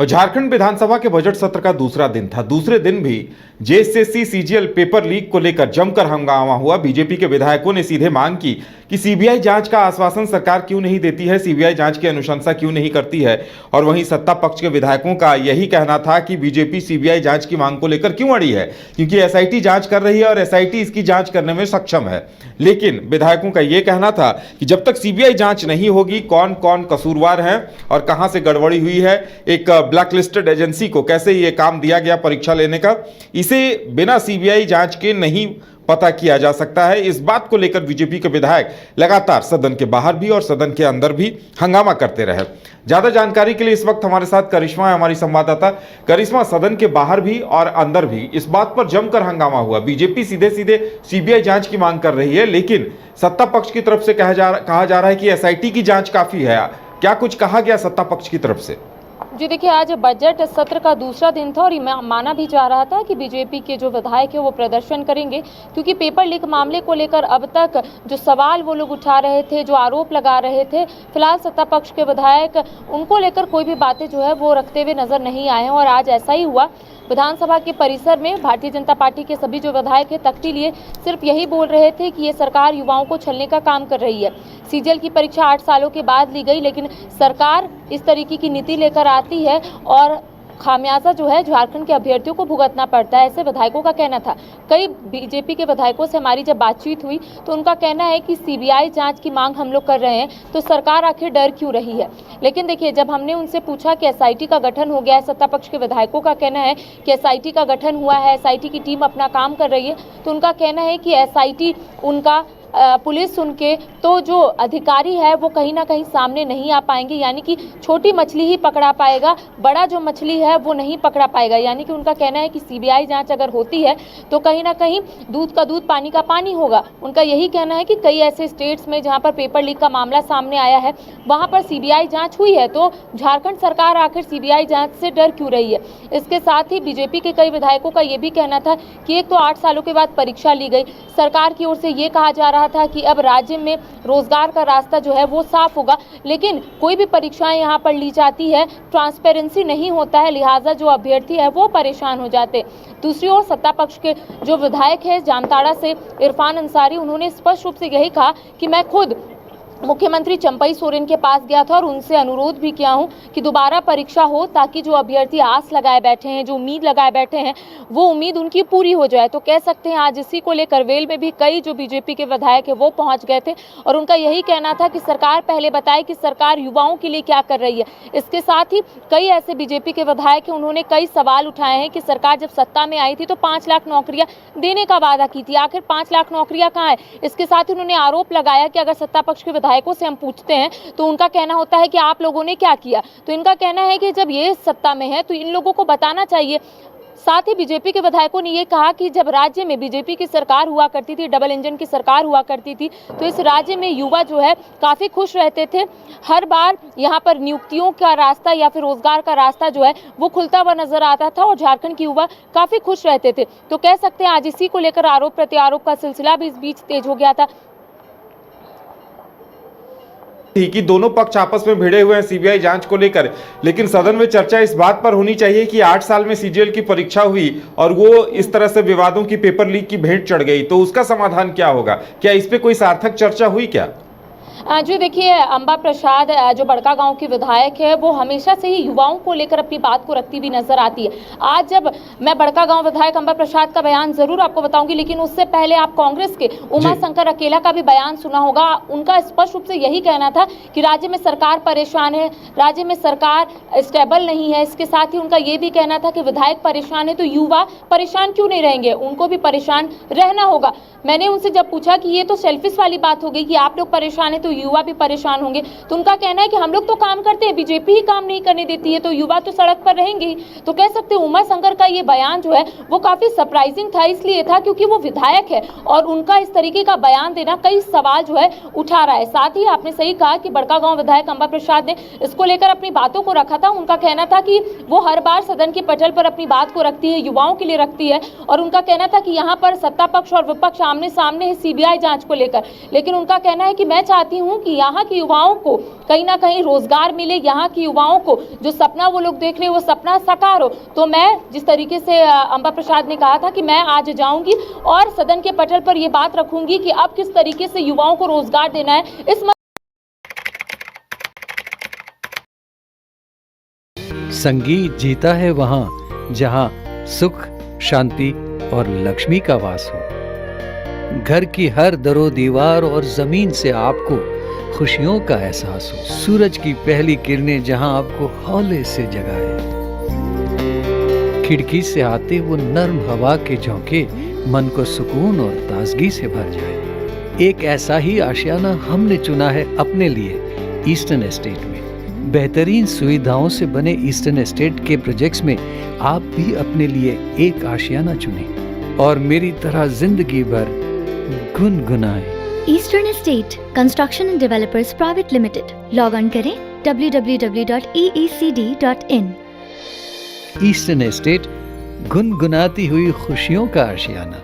और झारखंड विधानसभा के बजट सत्र का दूसरा दिन था। दूसरे दिन भी जेएसएससी सीजीएल पेपर लीक को लेकर जमकर हंगामा हुआ। बीजेपी के विधायकों ने सीधे मांग की कि सीबीआई जांच का आश्वासन सरकार क्यों नहीं देती है, सीबीआई जांच की अनुशंसा क्यों नहीं करती है। और वहीं सत्ता पक्ष के विधायकों का यही कहना था कि बीजेपी सीबीआई जांच की मांग को लेकर क्यों अड़ी है, क्योंकि एसआईटी जांच कर रही है और एसआईटी इसकी जांच करने में सक्षम है। लेकिन विधायकों का यह कहना था कि जब तक सीबीआई जांच नहीं होगी, कौन कौन कसूरवार है और कहां से गड़बड़ी हुई है, एक ब्लैकलिस्टेड एजेंसी को कैसे यह काम दिया गया परीक्षा लेने का, इसे बिना सीबीआई जांच के नहीं पता किया जा सकता है। इस बात को लेकर बीजेपी के विधायक लगातार सदन के बाहर भी और सदन के अंदर भी हंगामा करते रहे। ज्यादा जानकारी के लिए इस वक्त हमारे साथ करिश्मा है, हमारी संवाददाता। करिश्मा, सदन के बाहर भी और अंदर भी इस बात पर जमकर हंगामा हुआ। बीजेपी सीधे सीधे सीबीआई जांच की मांग कर रही है, लेकिन सत्ता पक्ष की तरफ से कहा जा रहा है कि एसआईटी की जांच काफी है। क्या कुछ कहा गया सत्ता पक्ष की तरफ से? जी देखिए, आज बजट सत्र का दूसरा दिन था और माना भी जा रहा था कि बीजेपी के जो विधायक है वो प्रदर्शन करेंगे, क्योंकि पेपर लीक मामले को लेकर अब तक जो सवाल वो लोग उठा रहे थे, जो आरोप लगा रहे थे, फिलहाल सत्ता पक्ष के विधायक उनको लेकर कोई भी बातें जो है वो रखते हुए नजर नहीं आए हैं। और आज ऐसा ही हुआ। विधानसभा के परिसर में भारतीय जनता पार्टी के सभी जो विधायक हैं तख्ती लिए सिर्फ यही बोल रहे थे कि ये सरकार युवाओं को छलने का काम कर रही है। सीजीएल की परीक्षा 8 सालों के बाद ली गई, लेकिन सरकार इस तरीके की नीति लेकर आती है और खामियाजा जो है झारखंड के अभ्यर्थियों को भुगतना पड़ता है, ऐसे विधायकों का कहना था। कई बीजेपी के विधायकों से हमारी जब बातचीत हुई तो उनका कहना है कि सीबीआई जांच की मांग हम लोग कर रहे हैं, तो सरकार आखिर डर क्यों रही है। लेकिन देखिए, जब हमने उनसे पूछा कि एसआईटी का गठन हो गया है, सत्ता पक्ष के विधायकों का कहना है कि एसआईटी का गठन हुआ है, एसआईटी की टीम अपना काम कर रही है, तो उनका कहना है कि एसआईटी उनका पुलिस उनके तो जो अधिकारी है वो कहीं ना कहीं सामने नहीं आ पाएंगे, यानी कि छोटी मछली ही पकड़ा पाएगा, बड़ा जो मछली है वो नहीं पकड़ा पाएगा। यानी कि उनका कहना है कि सीबीआई जांच अगर होती है तो कहीं ना कहीं दूध का दूध पानी का पानी होगा। उनका यही कहना है कि कई ऐसे स्टेट्स में जहां पर पेपर लीक का मामला सामने आया है वहां पर सीबीआई जांच हुई है, तो झारखंड सरकार आखिर सीबीआई जांच से डर क्यों रही है। इसके साथ ही बीजेपी के कई विधायकों का ये भी कहना था कि एक तो 8 सालों के बाद परीक्षा ली गई, सरकार की ओर से ये कहा जा रहा था कि अब राज्य में रोजगार का रास्ता जो है वो साफ होगा, लेकिन कोई भी परीक्षाएं यहाँ पर ली जाती है, ट्रांसपेरेंसी नहीं होता है, लिहाजा जो अभ्यर्थी है वो परेशान हो जाते। दूसरी ओर सत्ता पक्ष के जो विधायक है जामताड़ा से इरफान अंसारी, उन्होंने स्पष्ट रूप से यही कहा कि मैं खुद मुख्यमंत्री चंपई सोरेन के पास गया था और उनसे अनुरोध भी किया हूं कि दोबारा परीक्षा हो, ताकि जो अभ्यर्थी आस लगाए बैठे हैं, जो उम्मीद लगाए बैठे हैं, वो उम्मीद उनकी पूरी हो जाए। तो कह सकते हैं आज इसी को लेकर वेल में भी कई जो बीजेपी के विधायक है वो पहुंच गए थे और उनका यही कहना था कि सरकार पहले बताए कि सरकार युवाओं के लिए क्या कर रही है। इसके साथ ही कई ऐसे बीजेपी के विधायक हैं, उन्होंने कई सवाल उठाए हैं कि सरकार जब सत्ता में आई थी तो 5 लाख नौकरियां देने का वादा की थी, आखिर 5 लाख नौकरियां कहाँ है। इसके साथ ही उन्होंने आरोप लगाया कि अगर सत्ता पक्ष के विधायकों से हम पूछते हैं तो उनका कहना होता है कि आप लोगों ने क्या किया। तो इनका कहना है कि जब ये सत्ता में है तो इन लोगों को बताना चाहिए। साथ ही बीजेपी के विधायकों ने ये कहा कि जब राज्य में बीजेपी की सरकार हुआ करती थी, डबल इंजन की सरकार हुआ करती थी, तो इस राज्य में युवा जो है काफ़ी खुश रहते थे। हर बार यहाँ पर नियुक्तियों का रास्ता या फिर रोजगार का रास्ता जो है वो खुलता हुआ नजर आता था और झारखंड के युवा काफ़ी खुश रहते थे। तो कह सकते हैं आज इसी को लेकर आरोप प्रत्यारोप का सिलसिला भी इस बीच तेज हो गया था कि दोनों पक्ष आपस में भिड़े हुए हैं सीबीआई जांच को लेकर, लेकिन सदन में चर्चा इस बात पर होनी चाहिए कि 8 साल में सीजीएल की परीक्षा हुई और वो इस तरह से विवादों की पेपर लीक की भेंट चढ़ गई, तो उसका समाधान क्या होगा? क्या इस पे कोई सार्थक चर्चा हुई क्या? जी देखिए, अंबा प्रसाद जो बड़का गांव की विधायक है वो हमेशा से ही युवाओं को लेकर अपनी बात को रखती हुई नजर आती है। आज जब मैं बड़का गांव विधायक अंबा प्रसाद का बयान जरूर आपको बताऊंगी, लेकिन उससे पहले आप कांग्रेस के उमा शंकर अकेला का भी बयान सुना होगा। उनका स्पष्ट रूप से यही कहना था कि राज्य में सरकार परेशान है, राज्य में सरकार स्टेबल नहीं है। इसके साथ ही उनका ये भी कहना था कि विधायक परेशान है तो युवा परेशान क्यों नहीं रहेंगे, उनको भी परेशान रहना होगा। मैंने उनसे जब पूछा कि ये तो सेल्फिश वाली बात हो गई कि आप लोग परेशान है तो युवा भी परेशान होंगे, तो उनका कहना है कि हम लोग तो काम करते हैं, बीजेपी ही काम नहीं करने देती है, तो युवा तो सड़क पर रहेंगे ही। तो कह सकते हैं उमा शंकर का ये बयान जो है वो काफी सरप्राइजिंग था, इसलिए था क्योंकि वो विधायक है और उनका इस तरीके का बयान देना कई सवाल जो है उठा रहा है। साथ ही आपने सही कहा कि बड़का गांव विधायक अंबा प्रसाद ने इसको लेकर अपनी बातों को रखा था। उनका कहना था कि वो हर बार सदन के पटल पर अपनी बात को रखती है, युवाओं के लिए रखती है, और उनका कहना था कि यहाँ पर सत्ता पक्ष और विपक्ष आमने सामने है सीबीआई जांच को लेकर। लेकिन उनका कहना है कि मैं चाहती चाहती हूं कि यहाँ के युवाओं को कहीं ना कहीं रोजगार मिले, यहाँ के युवाओं को जो सपना वो लोग देख रहे हैं वो सपना साकार हो। तो मैं जिस तरीके से अंबा प्रसाद ने कहा था कि मैं आज जाऊंगी और सदन के पटल पर ये बात रखूंगी कि अब किस तरीके से युवाओं को रोजगार देना है। इस संगीत जीता है वहां जहां सुख, शांति और लक्ष्मी का वास हो। घर की हर दरो दीवार और जमीन से आपको खुशियों का एहसास हो। सूरज की पहली किरणें जहां आपको हौले से जगाए। खिड़की से आते वो नर्म हवा के झोंके मन को सुकून और ताजगी से भर जाए। एक ऐसा ही आशियाना हमने चुना है अपने लिए ईस्टर्न एस्टेट में। बेहतरीन सुविधाओं से बने ईस्टर्न एस्टेट के प्रोजेक्ट्स में आप भी अपने लिए एक आशियाना चुनें और मेरी तरह जिंदगी भर गुनगुनाएं। Eastern estate construction and developers private limited. Log on करें www.eecd.in। ईस्टर्न एस्टेट, गुनगुनाती हुई खुशियों का आशियाना।